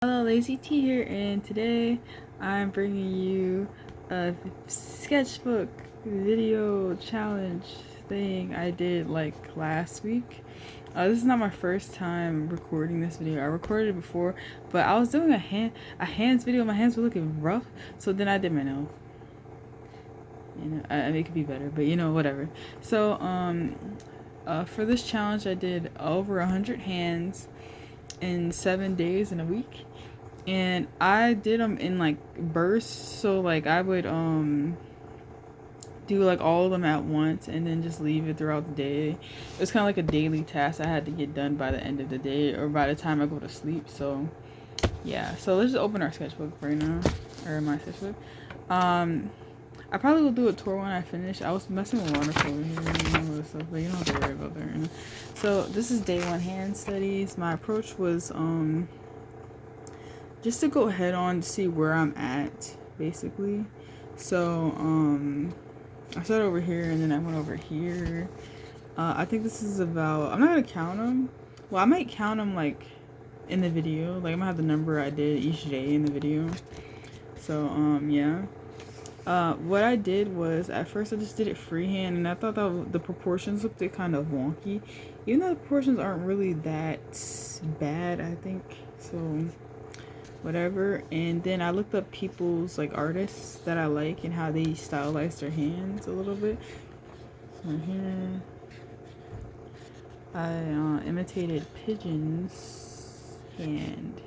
Hello, Lazy T here, and today I'm bringing you a sketchbook video challenge thing I did like last week. This is not my first time recording this video. I recorded it before, but I was doing a hands video. My hands were looking rough, so then I did my nails. You know, I mean, it could be better, but you know, whatever. So for this challenge, I did over 100 hands in 7 days in a week. And I did them in like bursts, so like I would do like all of them at once and then just leave it throughout the day. It's kind of like a daily task I had to get done by the end of the day or by the time I go to sleep. So yeah, so let's just open our sketchbook right now, or my sketchbook. I probably will do a tour when I finish. I was messing with watercolor here and all this stuff, but you don't have to worry about that right now. So this is day 1 hand studies. My approach was just to go head on to see where I'm at, basically. So I started over here and then I went over here. I think this is about, I'm not gonna count them. Well, I might count them like in the video, like I'm gonna have the number I did each day in the video. So yeah, what I did was at first I just did it freehand, and I thought that the proportions looked kind of wonky, even though the proportions aren't really that bad, I think. So whatever. And then I looked up people's, like, artists that I like and how they stylize their hands a little bit. So here I imitated Pigeon's hand,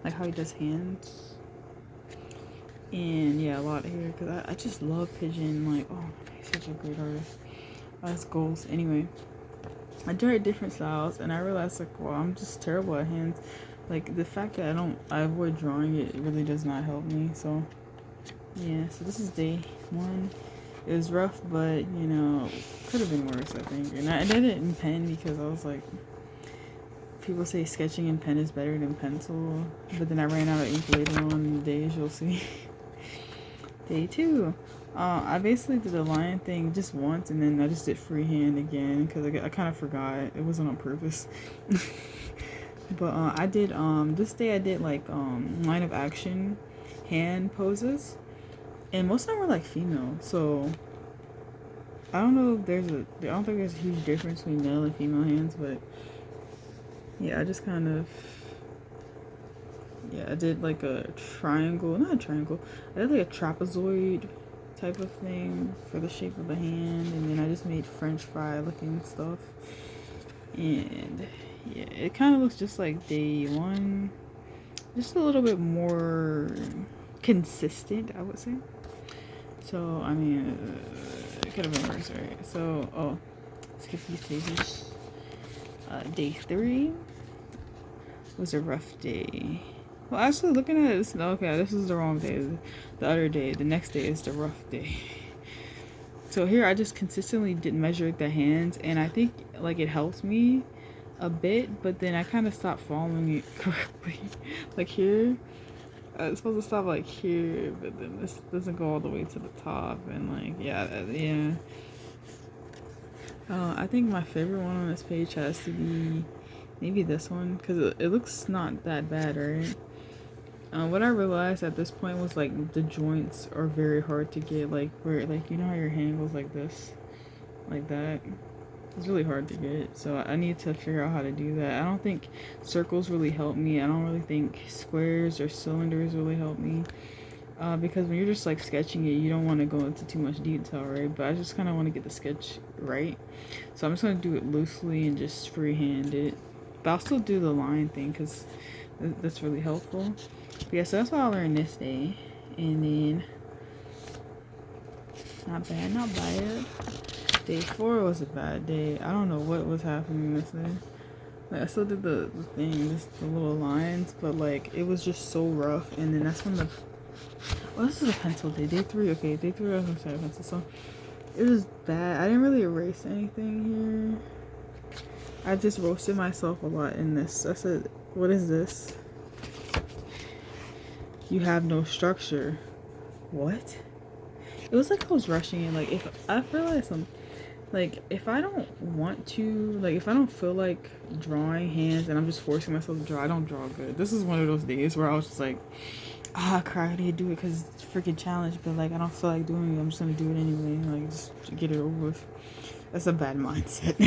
like how he does hands. And yeah, a lot here because I just love Pigeon. Like, oh, he's such a great artist. That's goals. Anyway, I tried different styles and I realized, like, wow, I'm just terrible at hands. Like, the fact that I avoid drawing it really does not help me. So yeah, so this is day 1. It was rough, but you know, could have been worse, I think. And I did it in pen because I was like, people say sketching in pen is better than pencil, but then I ran out of ink later on in the days, you'll see. Day 2, I basically did the line thing just once, and then I just did freehand again because I kind of forgot. It wasn't on purpose. But I did this day I did like line of action hand poses, and most of them were like female. So I don't know if I don't think there's a huge difference between male and female hands, but yeah, I just kind of, yeah, I did like a triangle, not a triangle, I did like a trapezoid type of thing for the shape of the hand, and then I just made French fry looking stuff. And yeah, it kind of looks just like day 1, just a little bit more consistent, I would say. So I mean, it could have been worse, right? So skip these pages. Day 3 was a rough day. Well, actually, looking at it, okay, this is the wrong day. The other day, the next day is the rough day. So here I just consistently did measure the hands, and I think like it helps me a bit, but then I kind of stopped following it correctly. Like here, it's supposed to stop like here, but then this doesn't go all the way to the top, and like yeah. I think my favorite one on this page has to be maybe this one, because it looks not that bad, right? What I realized at this point was like the joints are very hard to get, like where, like, you know how your hand goes like this, like that. It's really hard to get, so I need to figure out how to do that. I don't think circles really help me. I don't really think squares or cylinders really help me, because when you're just like sketching it, you don't want to go into too much detail, right? But I just kind of want to get the sketch right, so I'm just going to do it loosely and just freehand it. But I'll still do the line thing because that's really helpful. But yeah, so that's what I learned this day. And then not bad. Day 4 was a bad day. I don't know what was happening this day. Like, I still did the thing, just the little lines, but like it was just so rough. And then that's when this is a pencil day. Day 3, okay, day 3 I was gonna say a pencil. So it was bad. I didn't really erase anything here. I just roasted myself a lot in this. I said, what is this? You have no structure. What? It was like I was rushing it. Like, if I realized like if I don't want to, like if I don't feel like drawing hands and I'm just forcing myself to draw, I don't draw good. This is one of those days where I was just like, crap, I need to do it because it's a freaking challenge, but like I don't feel like doing it. I'm just gonna do it anyway, like just to get it over with. That's a bad mindset.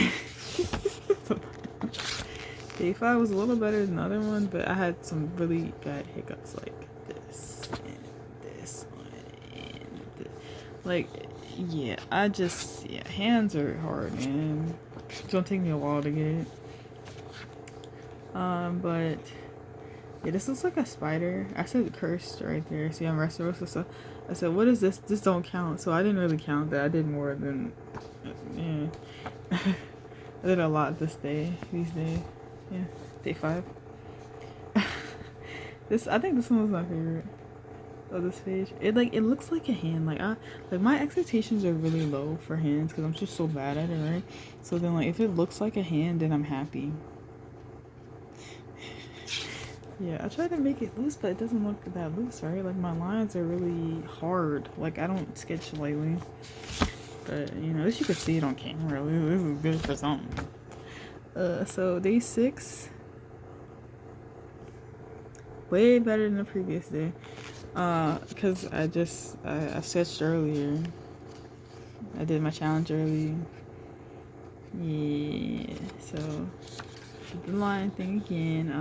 Day 5 was a little better than the other one, but I had some really bad hiccups like this and this one and this. Like, yeah, hands are hard, man. It's gonna take me a while to get it. But yeah, this looks like a spider. I said cursed right there. See, I'm restorative. So I said, what is this? This don't count. So I didn't really count that. I did more than, yeah. I did a lot these days. Yeah, day 5. I think this one was my favorite of this page. It looks like a hand. Like my expectations are really low for hands because I'm just so bad at it, right? So then like if it looks like a hand, then I'm happy. Yeah, I tried to make it loose, but it doesn't look that loose, right? Like my lines are really hard. Like I don't sketch lightly. But you know, at least you can see it on camera. This is good for something. So day 6, way better than the previous day. Cause I sketched earlier. I did my challenge early. Yeah. So the line thing again.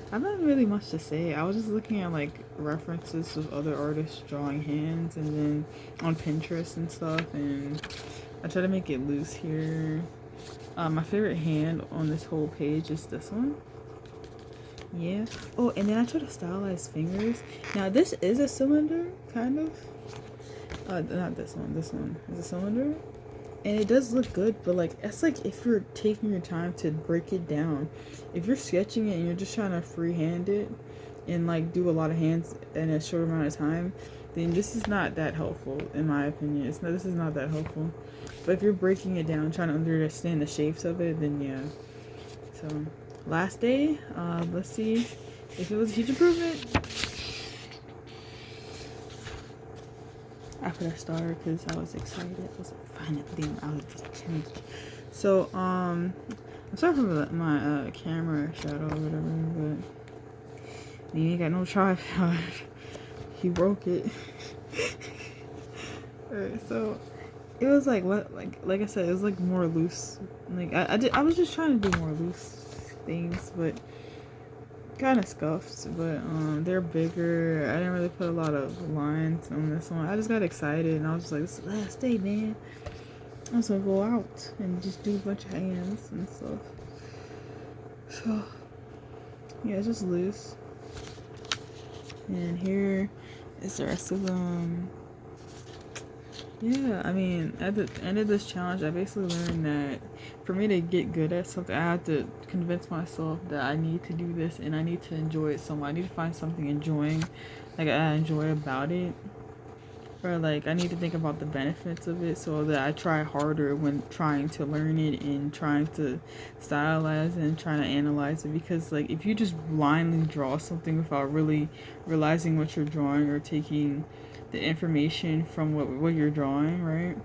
I don't really much to say. I was just looking at like references of other artists drawing hands, and then on Pinterest and stuff, and I try to make it loose here. My favorite hand on this whole page is this one. Yeah. Oh, and then I try to stylize fingers. Now this is a cylinder, kind of. Not this one. This one is a cylinder, and it does look good. But like, it's like if you're taking your time to break it down. If you're sketching it and you're just trying to freehand it, and like do a lot of hands in a short amount of time, then this is not that helpful, in my opinion. This is not that helpful. But if you're breaking it down, trying to understand the shapes of it, then yeah. So, last day, let's see if it was a huge improvement. I put a star because I was excited. I was finally out of the challenge. So, I'm sorry for my camera shadow or whatever, but he ain't got no tripod. He broke it. Alright, so it was like what, like I said, it was like more loose. Like I was just trying to do more loose things, but kind of scuffed. But they're bigger. I didn't really put a lot of lines on this one. I just got excited and I was just like, this is the last day, man. I was gonna go out and just do a bunch of hands and stuff. So yeah, it's just loose. And here is the rest of them. Yeah, I mean, at the end of this challenge, I basically learned that for me to get good at something, I have to convince myself that I need to do this and I need to enjoy it somewhat. I need to find something like I enjoy about it. Or like I need to think about the benefits of it so that I try harder when trying to learn it and trying to stylize and trying to analyze it. Because like if you just blindly draw something without really realizing what you're drawing or taking the information from what you're drawing, right,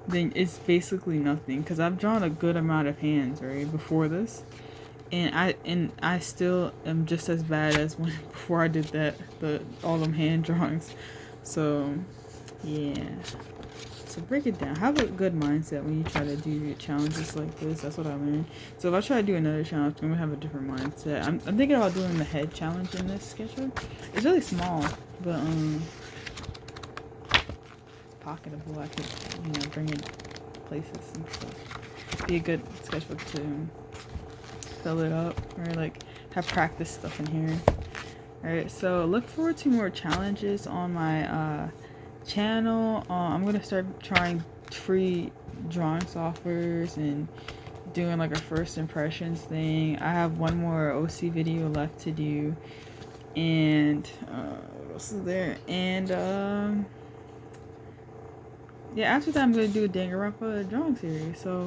then it's basically nothing. Because I've drawn a good amount of hands, right, before this, and I still am just as bad as when before I did all them hand drawings. So yeah, so break it down. Have a good mindset when you try to do your challenges like this. That's what I learned. So if I try to do another challenge, I'm gonna have a different mindset. I'm thinking about doing the head challenge in this sketchbook. It's really small, but pocketable. I could, bring it places and stuff. Be a good sketchbook to fill it up, or like have practice stuff in here. Alright, so look forward to more challenges on my channel. I'm gonna start trying free drawing softwares and doing like a first impressions thing. I have one more OC video left to do, and what else is there? And yeah, after that I'm gonna do a Danganronpa drawing series. So